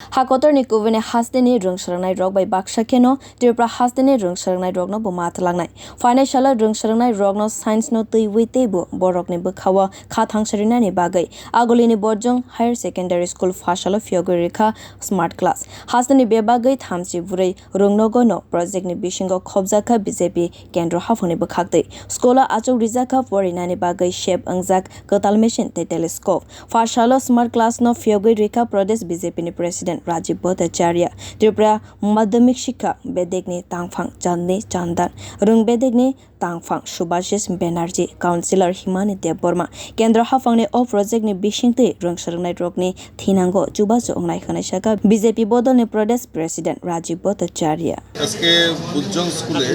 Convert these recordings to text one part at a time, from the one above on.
Hakotor ni kuvene hasdeni rungsharangnai rok bai baksa keno Tripura hasdeni rungsharangnai rok no bo matlangnai. Financial rungsharangnai rok no science no tui wite bo borok ni bukhawa khathang sarina ni bagai. Agolini Bodhjong Higher Secondary School Phasalo phiyogwi rikha smart class. Hasdeni be bagai thamchi burei rungnogo no project ni bishingo khobjaka BJP kendro hafuni bukhakte. Skola achok rijaka porinani bagai shape angjak kotal machine te telescope. Phasalo smart class no phiyogwi rikha pradesh BJP ni president Rajib Bhattacharya, Tripura madhyamik shiksha bedekni tangphang Chadni Chandan, rwng bedekni tangphang Subhashish Banerjee, councillor Himani Debbarma, kendra hafangni o project ni bishingte rungsharangnai rokni thinango chubachu ongnai khana shaka BJP bodol ni pradesh president Rajib Bhattacharya. আজকে বুদ্ধজং স্কুলে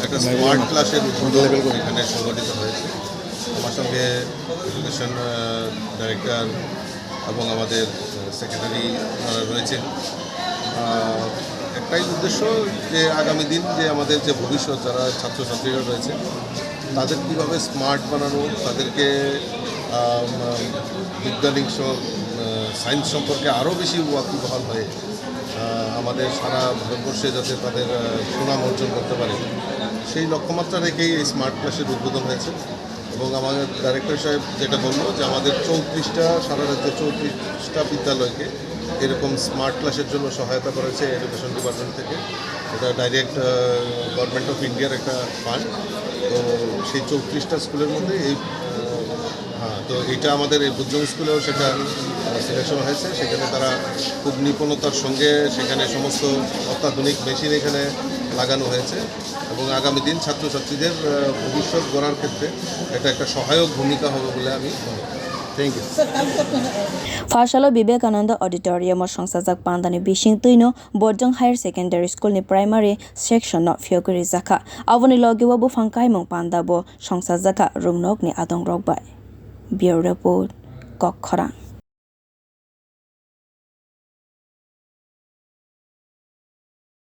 একটা smart ক্লাসের উদ্বোধন এখানে সংগঠিত হয়েছে। আমার সঙ্গে এডুকেশন ডাইরেক্টর এবং আমাদের সেক্রেটারি রয়েছেন। একটাই উদ্দেশ্য যে আগামী দিন যে আমাদের যে ভবিষ্যৎ যারা ছাত্রছাত্রীরা রয়েছে তাদের কীভাবে স্মার্ট বানানো, তাদেরকে বৈজ্ঞানিক সায়েন্স সম্পর্কে আরও বেশি ওয়াকিবহাল হয়ে আমাদের সারা ভারতবর্ষে যাতে তাদের সুনাম অর্জন করতে পারে সেই লক্ষ্যমাত্রা রেখেই এই স্মার্ট ক্লাসের উদ্বোধন হয়েছে। এবং আমাদের ডাইরেক্টর সাহেব যেটা বললো যে আমাদের 34টা সারা রাজ্যে 34টা বিদ্যালয়কে এরকম স্মার্ট ক্লাসের জন্য সহায়তা করেছে এডুকেশন ডিপার্টমেন্ট থেকে। এটা ডাইরেক্ট গভর্নমেন্ট অফ ইন্ডিয়ার একটা ফান্ড। তো সেই 34টা স্কুলের মধ্যে এই তো এটা আমাদের এই বুদ্ধজং স্কুলেও সেটা সিলেকশন হয়েছে। সেখানে তারা খুব নিপুণতার সঙ্গে সেখানে সমস্ত অত্যাধুনিক মেশিন এখানে লাগানো হয়েছে এবং আগামী দিন ছাত্রছাত্রীদের ভবিষ্যৎ গড়ার ক্ষেত্রে এটা একটা সহায়ক ভূমিকা হবে বলে আমি মনে করি। Thank you. Phasalo Vivekananda Auditorium Songsajak Pandani Bishing Tuino Bodhjong Higher Secondary School ni primary section no phiyogwi zakha avoni logiwa bu phangkai mong panda bo songsajaka rungnok ni adong rokbai. Bureau report Kokhara.